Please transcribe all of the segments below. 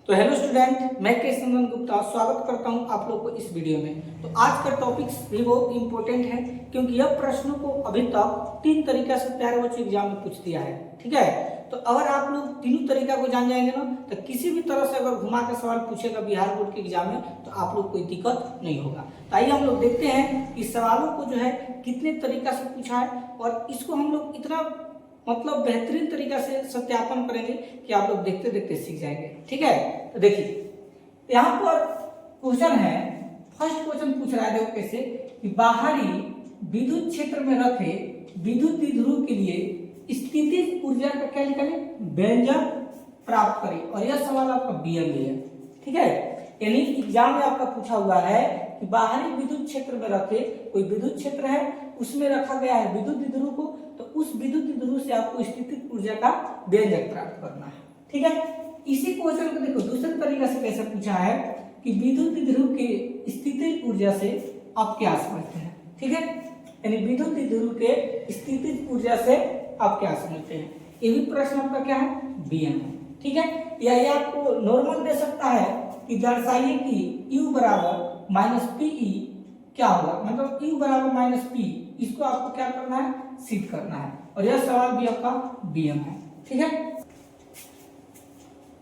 तो hello student, मैं कृष्णनंदन गुप्ता स्वागत करता हूं आप लोग को इस वीडियो में। तो आज का टॉपिक्स भी बहुत इंपॉर्टेंट है क्योंकि यह प्रश्नों को अभी तक 3 तरीका से प्यारे बच्चों एग्जाम में पूछ दिया है। ठीक है, तो अगर आप लोग तीनों तरीका को जान जाएंगे ना तो किसी भी तरह से अगर घुमा के सवाल पूछेगा बिहार बोर्ड के एग्जाम में तो आप लोग कोई दिक्कत नहीं होगा। तो आइए हम लोग देखते हैं कि सवालों को जो है कितने तरीका से पूछा है और इसको हम लोग इतना बेहतरीन तरीका से सत्यापन करेंगे कि आप लोग देखते देखते सीख जाएंगे। ठीक है, तो देखिए यहाँ पर क्वेश्चन है, फर्स्ट क्वेश्चन पूछ रहा है, देखो कैसे कि बाहरी विद्युत क्षेत्र में रखे विद्युत द्विध्रुव के लिए स्थितिज ऊर्जा का क्या निकालें, व्यंजक प्राप्त करें। और यह सवाल आपका बीएम में है। ठीक है, यानी एग्जाम में आपका पूछा हुआ है कि बाहरी विद्युत क्षेत्र में रखे कोई विद्युत क्षेत्र है, उसमें रखा गया है विद्युत द्विध्रुव को, तो उस विद्युत द्विध्रुव से आपको स्थितिज ऊर्जा का व्यंजक प्राप्त करना है। ठीक है, इसी क्वेश्चन को देखो दूसरे तरीके से कैसे पूछा है कि विद्युत द्विध्रुव के स्थितिज ऊर्जा से आप क्या समझते हैं। ठीक है, यानी विद्युत द्विध्रुव के स्थितिज ऊर्जा से आप क्या समझते हैं। ये भी प्रश्न आपका क्या है, बीएम है। ठीक है, या ये आपको नॉर्मल दे सकता है कि दर्शाइए कि U बराबर माइनस पीई क्या होगा, मतलब U बराबर माइनस पी, इसको आपको क्या करना है, सिद्ध करना है। और यह सवाल भी आपका बीएम है। ठीक है,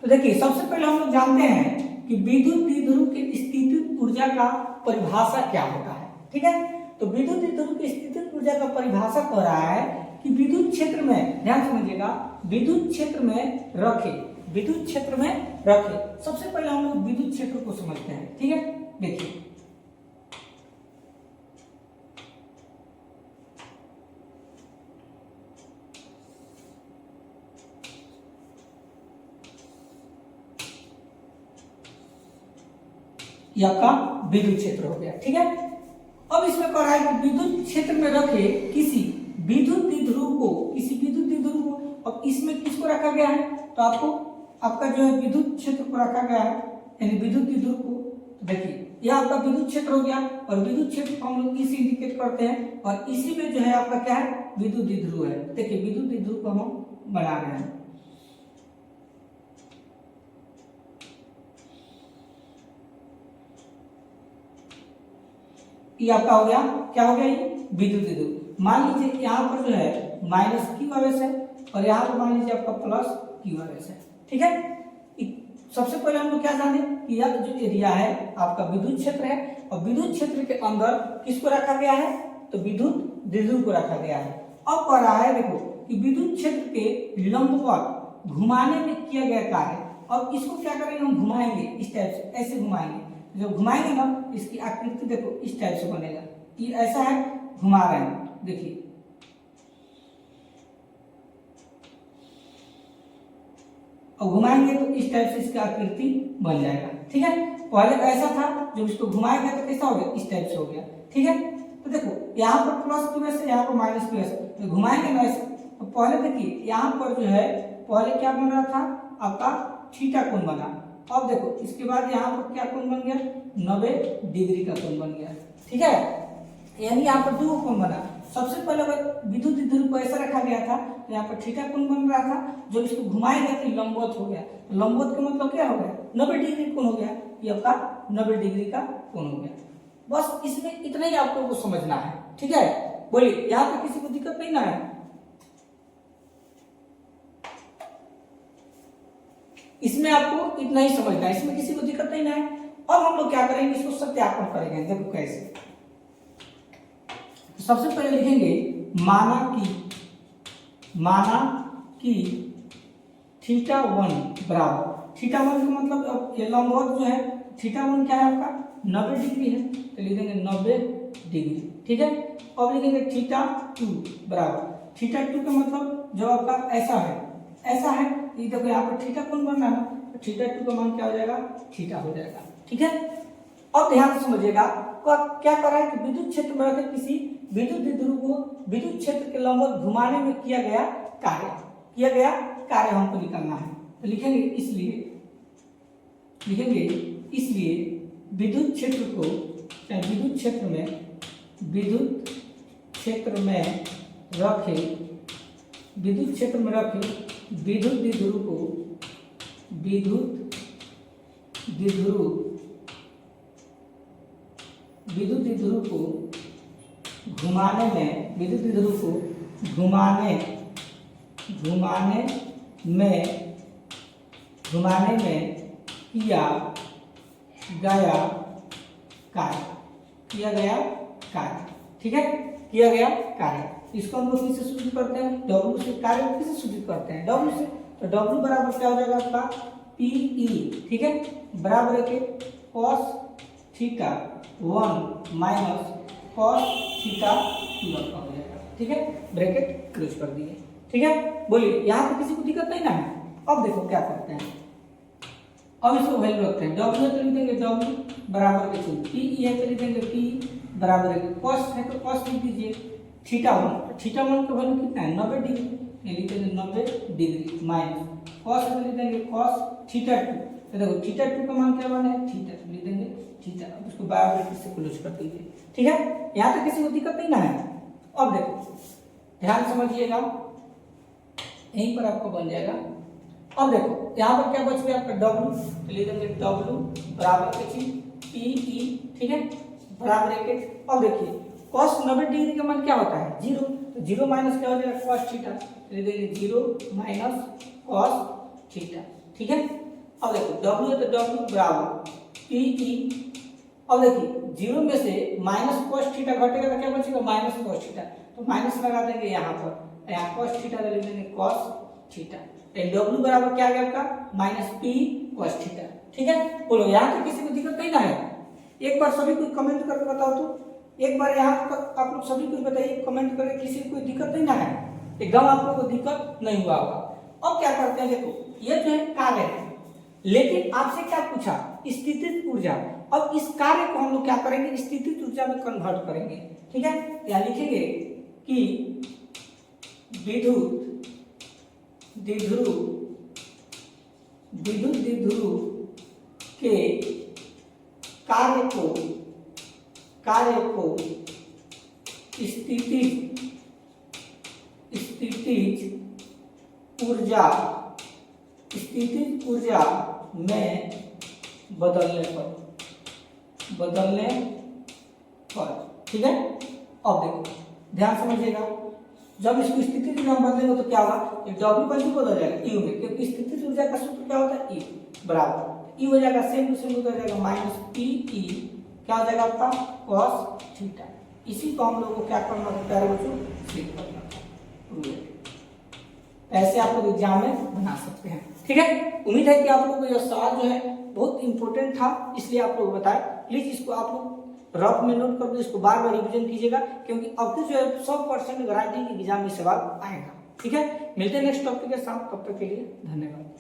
तो देखिए सबसे पहले हम लोग जानते हैं कि विद्युत द्विध्रुव की स्थितिज ऊर्जा का परिभाषा क्या होता है। ठीक है, तो विद्युत द्विध्रुव की स्थितिज ऊर्जा का परिभाषा कह रहा है कि विद्युत क्षेत्र में, ध्यान समझिएगा, विद्युत क्षेत्र में रखे सबसे पहले हम लोग विद्युत क्षेत्र को समझते हैं। ठीक है, देखिए यह आपका विद्युत क्षेत्र हो गया। ठीक है, अब इसमें कह रहा है कि विद्युत क्षेत्र में रखे किसी विद्युत द्विध्रुव को, अब इसमें किसको रखा गया है, तो आपका जो है विद्युत क्षेत्र को रखा गया है, यानी विद्युत द्विध्रुव को। तो देखिए यह आपका विद्युत क्षेत्र हो गया और विद्युत क्षेत्र को हम लोग इसे इंडिकेट करते हैं और इसी में जो है आपका क्या है, विद्युत द्विध्रुव है। देखिए विद्युत द्विध्रुव को हम बना रहे हैं। ये आपका हो गया, क्या हो गया, ये विद्युत द्विध्रुव। मान लीजिए यहाँ पर जो है माइनस क्यू आवेश है और यहाँ पर मान लीजिए आपका प्लस क्यू आवेश है। ठीक है, सबसे पहले हम लोग क्या जाने कि यह जो एरिया है आपका विद्युत क्षेत्र है और विद्युत क्षेत्र के अंदर किसको रखा गया है, तो विद्युत द्विध्रुव को रखा गया है। अब कह रहा है देखो कि विद्युत क्षेत्र के लंबवत घुमाने में किया गया कार्य, और इसको क्या करेंगे, हम घुमाएंगे इस टाइप से, ऐसे घुमाएंगे। जब घुमाएंगे ना इसकी आकृति देखो इस टाइप से बनेगा, ये ऐसा है, घुमा रहे हैं, देखिए और घुमाएंगे तो इस टाइप से इसका आकृति बन जाएगा। ठीक है, पहले ऐसा था, जब इसको घुमाएंगे तो कैसा हो गया, इस टाइप से हो गया। ठीक है, तो देखो यहाँ पर प्लस की वजह से यहाँ पर माइनस की वजह से, तो घुमाएंगे ना ऐसे, तो पहले देखिए यहाँ पर जो है पहले क्या बन रहा था, आपका थीटा कोण बना। अब देखो इसके बाद यहाँ पर क्या कोण बन गया, 90 डिग्री का कोण बन गया। ठीक है, यानी यहाँ पर दो कोण बना। सबसे पहले अगर विद्युत द्विध्रुव को ऐसा रखा गया था तो यहाँ पर थीटा कोण बन रहा था, जब इसको घुमाएंगे तो लंबवत हो गया। लंबवत का मतलब क्या हो गया, 90 डिग्री कोण हो गया, ये आपका 90 डिग्री का कोण हो गया। बस इसमें इतना ही आप लोगों को समझना है। ठीक है, बोलिए यहाँ पे किसी को दिक्कत नहीं ना है, इसमें आपको इतना ही समझना है, इसमें किसी को दिक्कत नहीं ना है। अब हम लोग क्या करेंगे, इसको सत्यापन करेंगे। देखो कैसे, सबसे पहले लिखेंगे माना कि थीटा 1 बराबर, थीटा 1 का मतलब ये लंबवत जो है, थीटा 1 क्या है आपका 90 डिग्री है, तो लिखेंगे 90 डिग्री। ठीक है, अब लिखेंगे थीटा 2 बराबर, थीटा 2 का मतलब जो आपका ऐसा है, ये देखो यहाँ पर थीटा कोण बन रहा है, तो थीटा 2 का मान क्या हो जाएगा, थीटा हो जाएगा। ठीक है, अब ध्यान से समझिएगा क्या कर रहा है कि विद्युत क्षेत्र में रखे किसी विद्युत द्विध्रुव को विद्युत क्षेत्र के लंबवत घुमाने में किया गया कार्य हमको निकालना है। तो लिखेंगे इसलिए विद्युत क्षेत्र में रखे विद्युत द्विध्रुव को विद्युत द्विध्रुव विद्युत द्विध्रुव को घुमाने में विद्युत द्विध्रुव को घुमाने में किया गया कार्य ठीक है, किया गया कार्य। इसको हम लोग किससे सूचित करते हैं, W से। कार्य को किससे सूचित करते हैं, W से। तो W बराबर क्या हो जाएगा आपका PE ठीक है, बराबर है cos theta 1 minus cos theta 2 आपका हो जाएगा ठीक है, ब्रैकेट क्लोज कर दिए ठीक है। बोलिए यहाँ पे किसी को दिक्कत नहीं ना है। अब देखो क्या करते हैं, अब इसको वैल्यू रखते हैं। W है तो लिख देंगे W बराबर के चिन्ह, PE है तो लिख देंगे P बराबर है cos है तो cos लिख दीजिए। थीटा 1 का वैल्यू कितना है 90 डिग्री, लिख देंगे 90 डिग्री माइनस cos है तो लिख देंगे cos थीटा 2। तो देखो थीटा 2 का मान क्या बना है थीटा, लिख देंगे थीटा। अब उसको बराबर से क्लोज कर दीजिए ठीक है। यहाँ तक किसी को दिक्कत नहीं ना है। अब देखो ध्यान समझिएगा, यहीं पर आपको बन जाएगा। अब देखो यहाँ पर क्या बच गया आपका W, तो लिख देंगे W बराबर के चिन्ह PE ठीक है, बराबर है। अब देखिए cos 90 डिग्री का मान क्या होता है 0, तो 0 माइनस क्या हो जाएगा cos थीटा, लिख देंगे 0 माइनस cos थीटा ठीक है। अब देखो W है तो W बराबर PE। अब देखिए 0 में से माइनस cos थीटा घटेगा तो क्या बचेगा माइनस cos थीटा, तो माइनस लगा देंगे यहाँ पर, यहाँ cos थीटा लिख देंगे cos थीटा। W बराबर क्या आ गया आपका माइनस P cos थीटा ठीक है। बोलो यहाँ तक किसी को दिक्कत नहीं ना है। एक बार सभी को कमेंट करके बताओ, तो एक बार यहाँ तक आप लोग सभी कुछ बताइए कमेंट करके, किसी को कोई दिक्कत नहीं ना है, एकदम आप लोगों को दिक्कत नहीं हुआ होगा। अब क्या करते हैं, देखो ये जो है कार्य है, लेकिन आपसे क्या पूछा स्थितिज ऊर्जा। अब इस कार्य को हम लोग क्या करेंगे स्थितिज ऊर्जा में कन्वर्ट करेंगे ठीक है। यहाँ लिखेंगे कि विद्युत द्विध्रुव के कार्य को स्थितिज ऊर्जा में बदलने पर ठीक है। अब देखो ध्यान समझिएगा, जब इसको स्थितिज ऊर्जा में बदलेंगे तो क्या होगा W वैल्यू बदल जाएगा E में, क्योंकि स्थितिज ऊर्जा का सूत्र क्या होता है E बराबर E हो जाएगा सेम टू सेम हो जाएगा माइनस PE क्या हो जाएगा आपका cos थीटा। इसी को हम लोग को क्या करना होता है बच्चों सिद्ध करना है। ऐसे आप लोग एग्जाम में बना सकते हैं ठीक है। उम्मीद है कि आप लोगों को यह सवाल जो है बहुत इंपॉर्टेंट था, इसलिए आप लोग बताएं। प्लीज इसको आप लोग रफ में नोट कर दो, इसको बार बार रिवीजन कीजिएगा, क्योंकि अब जो है 100% गारंटी की एग्जाम में सवाल आएगा ठीक है। मिलते हैं नेक्स्ट टॉपिक के साथ, तब तक के लिए धन्यवाद।